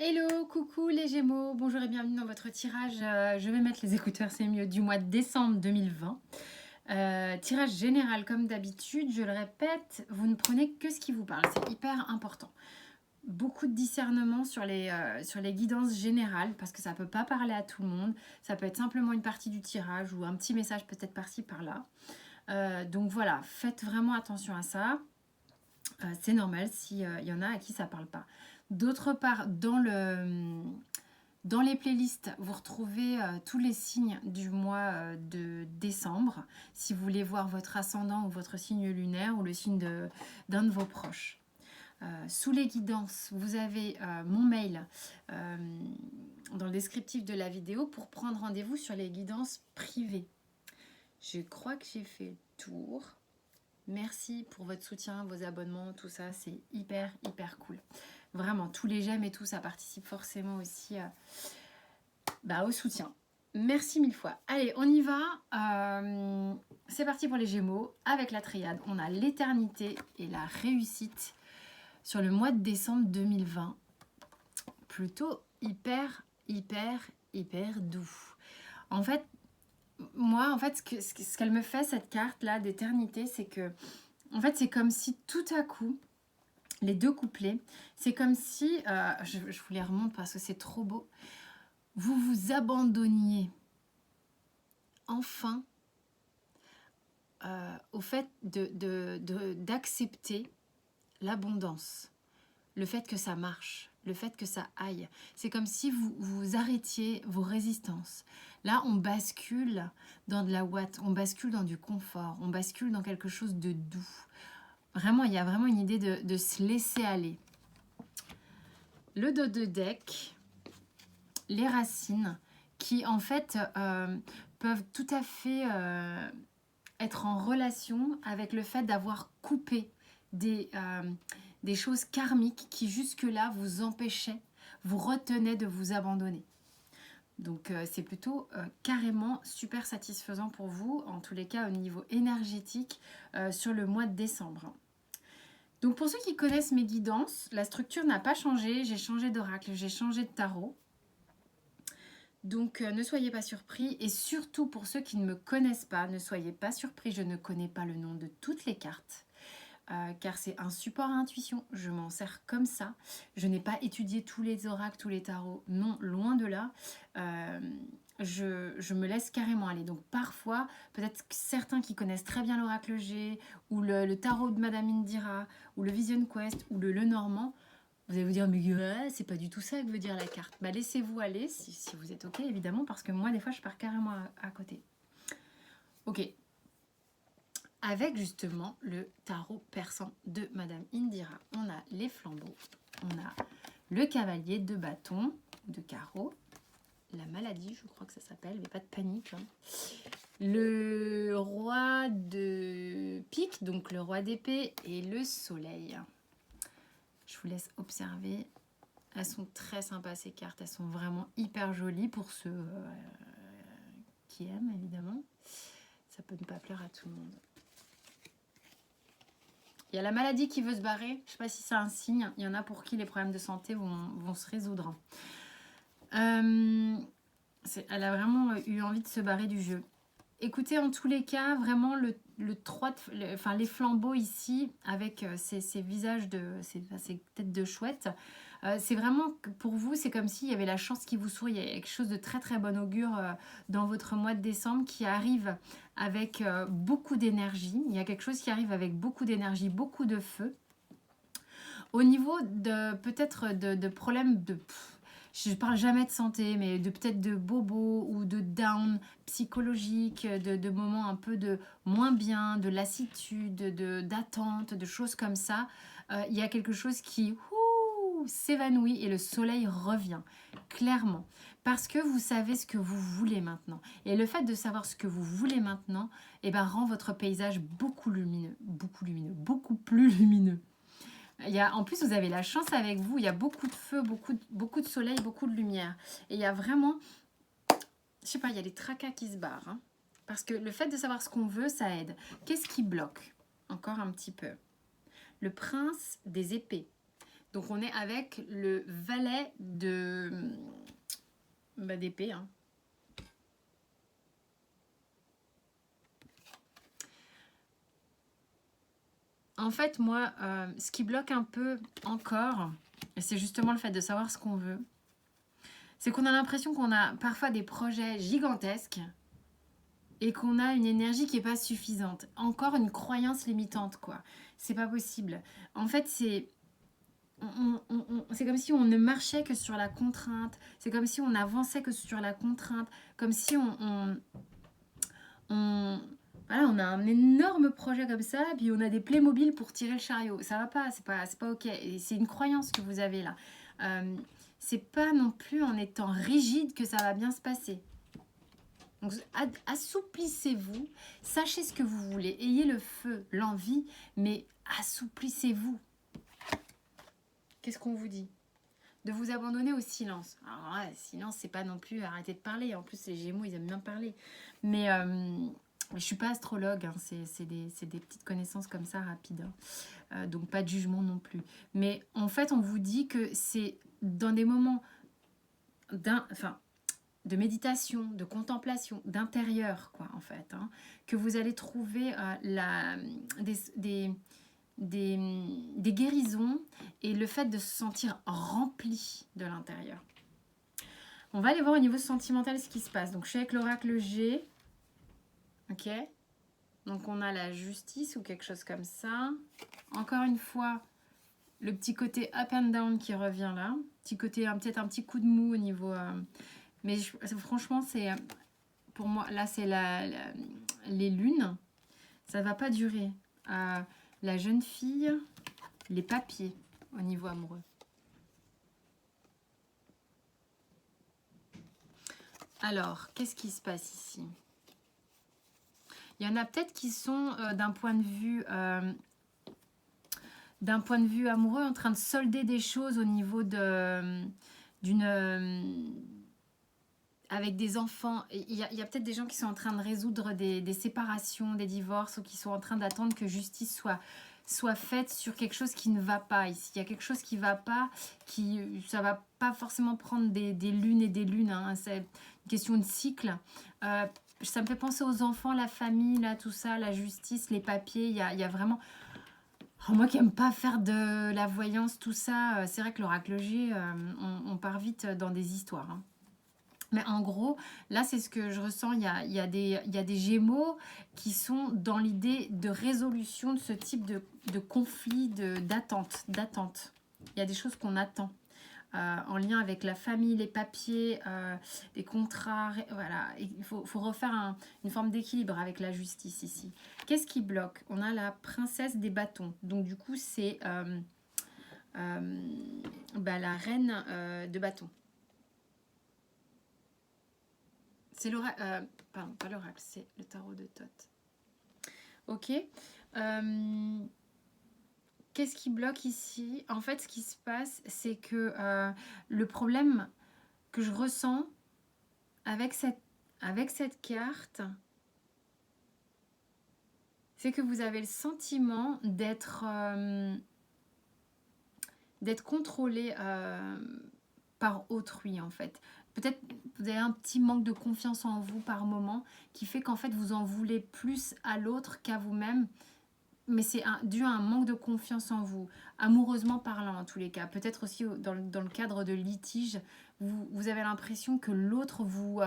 Hello, coucou les Gémeaux, bonjour et bienvenue dans votre tirage. Je vais mettre les écouteurs, c'est mieux, du mois de décembre 2020. Tirage général comme d'habitude, je le répète, vous ne prenez que ce qui vous parle, c'est hyper important. Beaucoup de discernement sur les guidances générales parce que ça ne peut pas parler à tout le monde. Ça peut être simplement une partie du tirage ou un petit message peut-être par-ci par-là. Donc voilà, faites vraiment attention à ça. C'est normal s'il y en a à qui ça ne parle pas. D'autre part, dans les playlists, vous retrouvez tous les signes du mois de décembre, si vous voulez voir votre ascendant ou votre signe lunaire ou le signe d'un de vos proches. Sous les guidances, vous avez mon mail dans le descriptif de la vidéo pour prendre rendez-vous sur les guidances privées. Je crois que j'ai fait le tour. Merci pour votre soutien, vos abonnements, tout ça, c'est hyper cool. Vraiment, tous les j'aime et tout, ça participe forcément aussi au soutien. Merci mille fois. Allez, on y va. C'est parti pour les Gémeaux. Avec la triade, on a l'éternité et la réussite sur le mois de décembre 2020. Plutôt hyper doux. En fait, moi, ce qu'elle me fait, cette carte-là d'éternité, c'est que, en fait, c'est comme si tout à coup, les deux couplets, c'est comme si, je vous les remonte parce que c'est trop beau, vous vous abandonniez enfin au fait d'accepter l'abondance, le fait que ça marche, le fait que ça aille. C'est comme si vous arrêtiez vos résistances. Là, on bascule dans de la ouate, on bascule dans du confort, on bascule dans quelque chose de doux. Vraiment, il y a vraiment une idée de se laisser aller. Le dos de deck, les racines, qui en fait peuvent tout à fait être en relation avec le fait d'avoir coupé des choses karmiques qui jusque-là vous empêchaient, vous retenaient de vous abandonner. Donc c'est plutôt carrément super satisfaisant pour vous, en tous les cas au niveau énergétique, sur le mois de décembre. Donc pour ceux qui connaissent mes guidances, la structure n'a pas changé, j'ai changé d'oracle, j'ai changé de tarot. Donc ne soyez pas surpris, et surtout pour ceux qui ne me connaissent pas, ne soyez pas surpris, je ne connais pas le nom de toutes les cartes. Car c'est un support à intuition, je m'en sers comme ça. Je n'ai pas étudié tous les oracles, tous les tarots, non, loin de là. Je me laisse carrément aller. Donc parfois, peut-être certains qui connaissent très bien l'oracle G, ou le tarot de Madame Indira, ou le Vision Quest, ou le Lenormand, vous allez vous dire, mais c'est pas du tout ça que veut dire la carte. Laissez-vous aller, si vous êtes OK, évidemment, parce que moi, des fois, je pars carrément à côté. OK. Avec justement le tarot persan de Madame Indira. On a les flambeaux, on a le cavalier de bâton, de carreau, la maladie, je crois que ça s'appelle, mais pas de panique. Hein. Le roi de pique, donc le roi d'épée, et le soleil. Je vous laisse observer. Elles sont très sympas ces cartes, elles sont vraiment hyper jolies pour ceux qui aiment évidemment. Ça peut ne pas plaire à tout le monde. Il y a la maladie qui veut se barrer. Je ne sais pas si c'est un signe. Il y en a pour qui les problèmes de santé vont se résoudre. Elle a vraiment eu envie de se barrer du jeu. Écoutez, en tous les cas, vraiment les flambeaux ici, avec ces visages, ces têtes de chouette, c'est vraiment, pour vous, c'est comme s'il y avait la chance qui vous sourit. Il y a quelque chose de très bon augure dans votre mois de décembre qui arrive avec beaucoup d'énergie. Il y a quelque chose qui arrive avec beaucoup d'énergie, beaucoup de feu. Au niveau de peut-être de problèmes de... je ne parle jamais de santé, mais peut-être de bobo ou de down psychologique, de moments un peu de moins bien, de lassitude, d'attente, de choses comme ça. Il y a quelque chose qui s'évanouit et le soleil revient, clairement. Parce que vous savez ce que vous voulez maintenant. Et le fait de savoir ce que vous voulez maintenant, rend votre paysage beaucoup lumineux, beaucoup plus lumineux. En plus, vous avez la chance avec vous, il y a beaucoup de feu, beaucoup de soleil, beaucoup de lumière. Et il y a vraiment, je sais pas, il y a les tracas qui se barrent. Hein, parce que le fait de savoir ce qu'on veut, ça aide. Qu'est-ce qui bloque? Encore un petit peu. Le prince des épées. Donc on est avec le valet de d'épée. Hein. En fait, moi, ce qui bloque un peu encore, c'est justement le fait de savoir ce qu'on veut. C'est qu'on a l'impression qu'on a parfois des projets gigantesques et qu'on a une énergie qui n'est pas suffisante. Encore une croyance limitante, quoi. C'est pas possible. En fait, c'est comme si on ne marchait que sur la contrainte. C'est comme si on avançait que sur la contrainte. Comme si voilà, on a un énorme projet comme ça, puis on a des Playmobil pour tirer le chariot. Ça va pas, c'est pas ok. Et c'est une croyance que vous avez là. C'est pas non plus en étant rigide que ça va bien se passer. Donc assouplissez-vous, sachez ce que vous voulez, ayez le feu, l'envie, mais assouplissez-vous. Qu'est-ce qu'on vous dit? De vous abandonner au silence. Alors ouais, silence, c'est pas non plus arrêter de parler. En plus, les Gémeaux, ils aiment bien parler. Mais je suis pas astrologue, hein. C'est des petites connaissances comme ça rapides. Hein. Donc pas de jugement non plus. Mais en fait, on vous dit que c'est dans des moments de méditation, de contemplation, d'intérieur, quoi, en fait, hein, que vous allez trouver des guérisons et le fait de se sentir rempli de l'intérieur. On va aller voir au niveau sentimental ce qui se passe. Donc, je suis avec l'oracle G. Ok. Donc, on a la justice ou quelque chose comme ça. Encore une fois, le petit côté up and down qui revient là. Petit côté, peut-être un petit coup de mou au niveau... mais franchement, c'est... Pour moi, là, c'est les lunes. Ça ne va pas durer. La jeune fille, les papiers au niveau amoureux. Alors, qu'est-ce qui se passe ici? Il y en a peut-être qui sont d'un point de vue amoureux en train de solder des choses au niveau avec des enfants. Il y a peut-être des gens qui sont en train de résoudre des séparations, des divorces, ou qui sont en train d'attendre que justice soit faite sur quelque chose qui ne va pas ici. Il y a quelque chose qui ne va pas, ça ne va pas forcément prendre des lunes et des lunes. Hein. C'est une question de cycle. Ça me fait penser aux enfants, la famille, là, tout ça, la justice, les papiers. Il y a vraiment... Oh, moi qui n'aime pas faire de la voyance, tout ça, c'est vrai que l'oracle G, on part vite dans des histoires. Hein. Mais en gros, là, c'est ce que je ressens. Il y a des Gémeaux qui sont dans l'idée de résolution de ce type de conflit, d'attente. Il y a des choses qu'on attend. En lien avec la famille, les papiers, les contrats. Voilà. Il faut refaire une forme d'équilibre avec la justice ici. Qu'est-ce qui bloque? On a la princesse des bâtons. Donc, du coup, c'est la reine de bâtons. C'est l'oracle, pardon, pas l'oracle, c'est le tarot de Thoth. Ok. Qu'est-ce qui bloque ici? En fait, ce qui se passe, c'est que le problème que je ressens avec cette carte, c'est que vous avez le sentiment d'être contrôlé par autrui, en fait. Peut-être vous avez un petit manque de confiance en vous par moment qui fait qu'en fait vous en voulez plus à l'autre qu'à vous-même. Mais c'est dû à un manque de confiance en vous, amoureusement parlant en tous les cas. Peut-être aussi dans le cadre de litige, vous avez l'impression que l'autre vous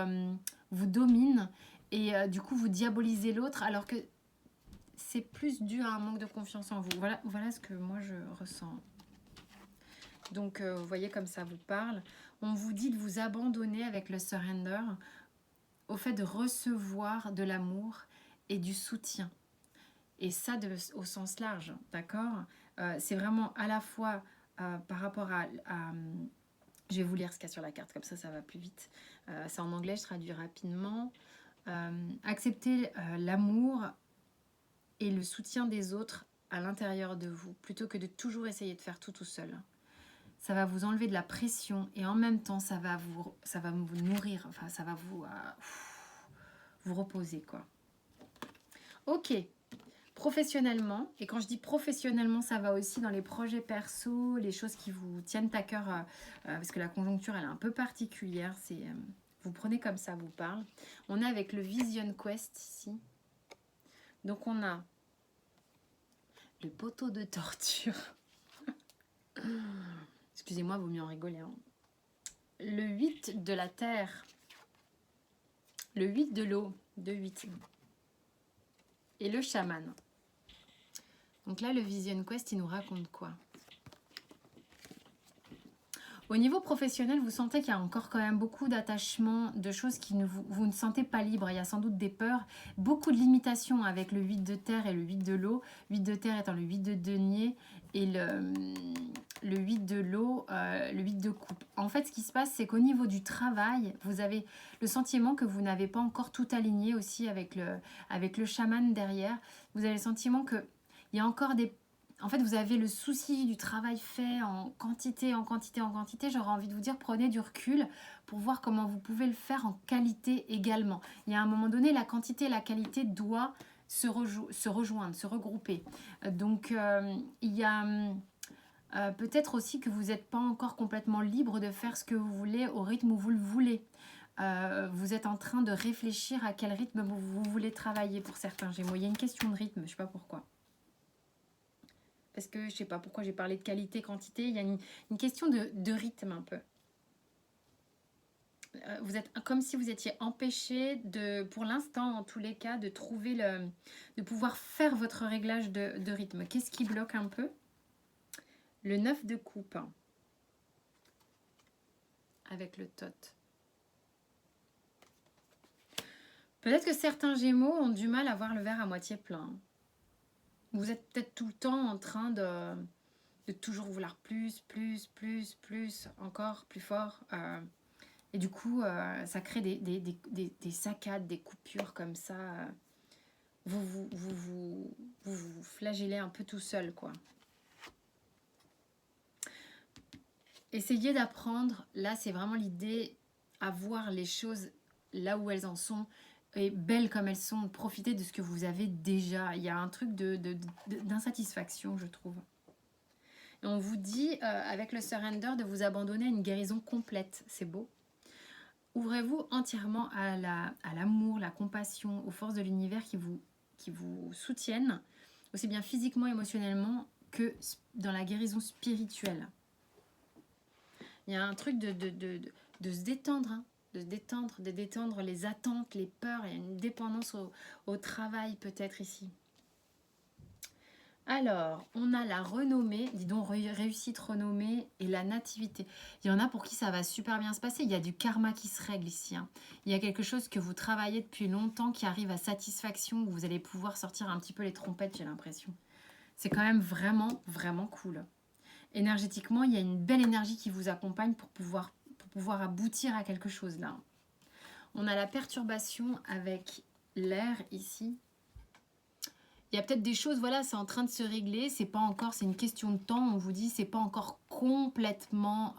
domine et du coup vous diabolisez l'autre alors que c'est plus dû à un manque de confiance en vous. Voilà ce que moi je ressens. Donc, vous voyez comme ça vous parle. On vous dit de vous abandonner avec le surrender au fait de recevoir de l'amour et du soutien. Et ça au sens large, d'accord? C'est vraiment à la fois par rapport à... Je vais vous lire ce qu'il y a sur la carte, comme ça va plus vite. C'est en anglais, je traduis rapidement. Accepter l'amour et le soutien des autres à l'intérieur de vous, plutôt que de toujours essayer de faire tout seul. Ça va vous enlever de la pression et en même temps, ça va vous nourrir, enfin, ça va vous reposer, quoi. Ok, Professionnellement, et quand je dis professionnellement, ça va aussi dans les projets perso, les choses qui vous tiennent à cœur, parce que la conjoncture, elle est un peu particulière. Vous prenez comme ça vous parle. On est avec le Vision Quest ici. Donc on a le poteau de torture. Excusez-moi, vaut mieux en rigoler. Hein. Le 8 de la terre. Le 8 de l'eau. 2-8. Et le chaman. Donc là, le Vision Quest, il nous raconte quoi? Au niveau professionnel, vous sentez qu'il y a encore quand même beaucoup d'attachements, de choses qui vous ne sentez pas libre. Il y a sans doute des peurs, beaucoup de limitations avec le 8 de terre et le 8 de l'eau. 8 de terre étant le 8 de denier et le 8 de l'eau, le 8 de coupe. En fait, ce qui se passe, c'est qu'au niveau du travail, vous avez le sentiment que vous n'avez pas encore tout aligné aussi avec le chaman derrière. Vous avez le sentiment qu'il y a encore des... En fait, vous avez le souci du travail fait en quantité, en quantité, en quantité. J'aurais envie de vous dire, prenez du recul pour voir comment vous pouvez le faire en qualité également. Il y a un moment donné, la quantité et la qualité doivent se rejoindre, se regrouper. Donc, il y a peut-être aussi que vous n'êtes pas encore complètement libre de faire ce que vous voulez au rythme où vous le voulez. Vous êtes en train de réfléchir à quel rythme vous voulez travailler pour certains Gémeaux. Il y a une question de rythme, je ne sais pas pourquoi. Parce que je ne sais pas pourquoi j'ai parlé de qualité, quantité. Il y a une question de rythme un peu. Vous êtes comme si vous étiez empêché pour l'instant en tous les cas, de trouver de pouvoir faire votre réglage de rythme. Qu'est-ce qui bloque un peu? Le 9 de coupe. Avec le tot. Peut-être que certains Gémeaux ont du mal à voir le verre à moitié plein. Vous êtes peut-être tout le temps en train de toujours vouloir plus, encore plus fort. Et du coup, ça crée des saccades, des coupures comme ça. Vous flagellez un peu tout seul, quoi. Essayez d'apprendre, là c'est vraiment l'idée, à voir les choses là où elles en sont, et belles comme elles sont, profitez de ce que vous avez déjà. Il y a un truc d'insatisfaction, je trouve. Et on vous dit, avec le surrender, de vous abandonner à une guérison complète. C'est beau. Ouvrez-vous entièrement à l'amour, la compassion, aux forces de l'univers qui vous soutiennent, aussi bien physiquement, émotionnellement, que dans la guérison spirituelle. Il y a un truc de se détendre, hein, de détendre les attentes, les peurs. Il y a une dépendance au travail peut-être ici. Alors, on a la renommée, dis donc réussite, renommée et la nativité. Il y en a pour qui ça va super bien se passer. Il y a du karma qui se règle ici. Hein. Il y a quelque chose que vous travaillez depuis longtemps qui arrive à satisfaction, où vous allez pouvoir sortir un petit peu les trompettes, j'ai l'impression. C'est quand même vraiment, vraiment cool. Énergétiquement, il y a une belle énergie qui vous accompagne pour pouvoir aboutir à quelque chose là. On a la perturbation avec l'air ici. Il y a peut-être des choses, voilà, c'est en train de se régler, c'est pas encore, c'est une question de temps, on vous dit, c'est pas encore complètement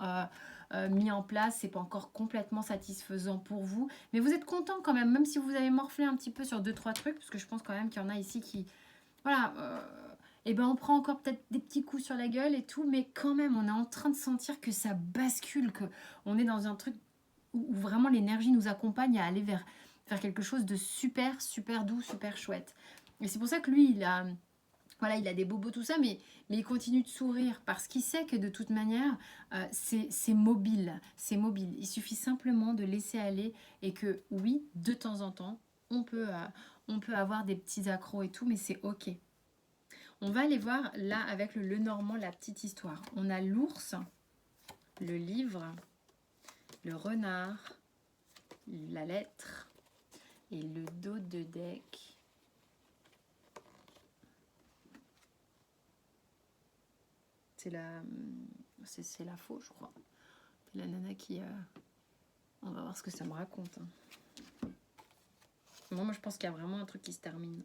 mis en place, c'est pas encore complètement satisfaisant pour vous, mais vous êtes content quand même si vous avez morflé un petit peu sur 2-3 trucs, parce que je pense quand même qu'il y en a ici qui, voilà, et ben on prend encore peut-être des petits coups sur la gueule et tout, mais quand même, on est en train de sentir que ça bascule, que on est dans un truc où vraiment l'énergie nous accompagne à aller vers quelque chose de super, super doux, super chouette. Et c'est pour ça que lui, il a des bobos, tout ça, mais il continue de sourire parce qu'il sait que de toute manière, c'est mobile. C'est mobile. Il suffit simplement de laisser aller et que oui, de temps en temps, on peut avoir des petits accros et tout, mais c'est ok. On va aller voir là avec le Lenormand, la petite histoire. On a l'ours, le livre, le renard, la lettre et le dos de deck. C'est la faux, je crois. La nana qui... On va voir ce que ça me raconte. Hein. Moi, je pense qu'il y a vraiment un truc qui se termine.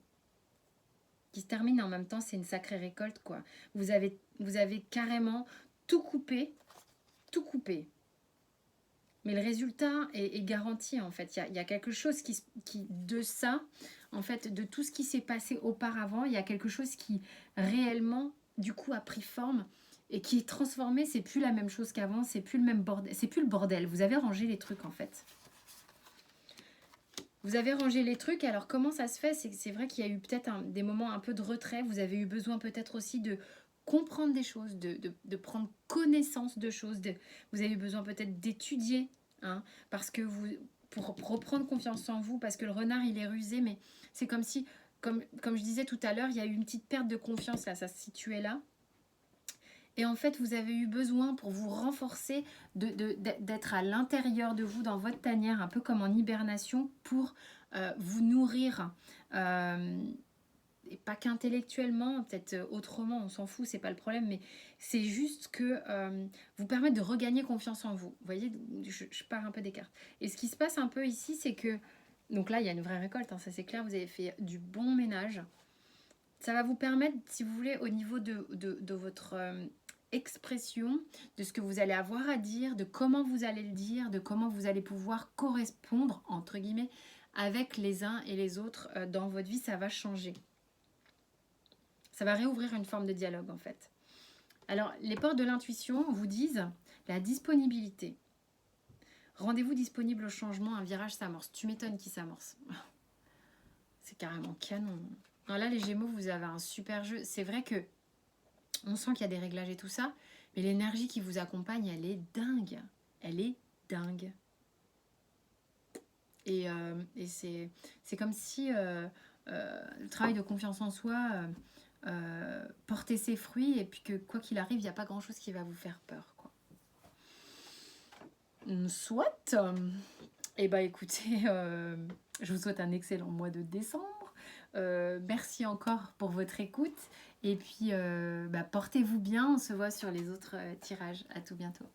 Qui se termine en même temps, c'est une sacrée récolte, quoi. Vous avez carrément tout coupé. Tout coupé. Mais le résultat est garanti en fait. Il y a quelque chose de ça, en fait, de tout ce qui s'est passé auparavant, il y a quelque chose qui réellement, du coup, a pris forme et qui est transformé. C'est plus la même chose qu'avant, c'est plus le même bordel. C'est plus le bordel. Vous avez rangé les trucs en fait. Vous avez rangé les trucs, alors comment ça se fait? C'est vrai qu'il y a eu peut-être des moments un peu de retrait, vous avez eu besoin peut-être aussi de comprendre des choses, de prendre connaissance de choses, vous avez eu besoin peut-être d'étudier, hein, parce que pour reprendre confiance en vous, parce que le renard il est rusé, mais c'est comme si, comme je disais tout à l'heure, il y a eu une petite perte de confiance là, ça se situait là. Et en fait, vous avez eu besoin pour vous renforcer d'être à l'intérieur de vous, dans votre tanière, un peu comme en hibernation, pour vous nourrir. Et pas qu'intellectuellement, peut-être autrement, on s'en fout, c'est pas le problème, mais c'est juste que vous permettre de regagner confiance en vous. Vous voyez, je pars un peu des cartes. Et ce qui se passe un peu ici, c'est que, donc là, il y a une vraie récolte, hein, ça c'est clair, vous avez fait du bon ménage. Ça va vous permettre, si vous voulez, au niveau de votre expression, de ce que vous allez avoir à dire, de comment vous allez le dire, de comment vous allez pouvoir correspondre, entre guillemets, avec les uns et les autres dans votre vie, ça va changer. Ça va réouvrir une forme de dialogue, en fait. Alors, les portes de l'intuition vous disent la disponibilité. Rendez-vous disponible au changement, un virage s'amorce. Tu m'étonnes qui s'amorce. C'est carrément canon. Alors là, les Gémeaux, vous avez un super jeu. C'est vrai que on sent qu'il y a des réglages et tout ça, mais l'énergie qui vous accompagne, elle est dingue. Elle est dingue. Et c'est comme si le travail de confiance en soi portait ses fruits et puis que quoi qu'il arrive, il n'y a pas grand-chose qui va vous faire peur, quoi. Soit. Et bah écoutez, je vous souhaite un excellent mois de décembre. Merci encore pour votre écoute. Et puis, portez-vous bien. On se voit sur les autres tirages. À tout bientôt.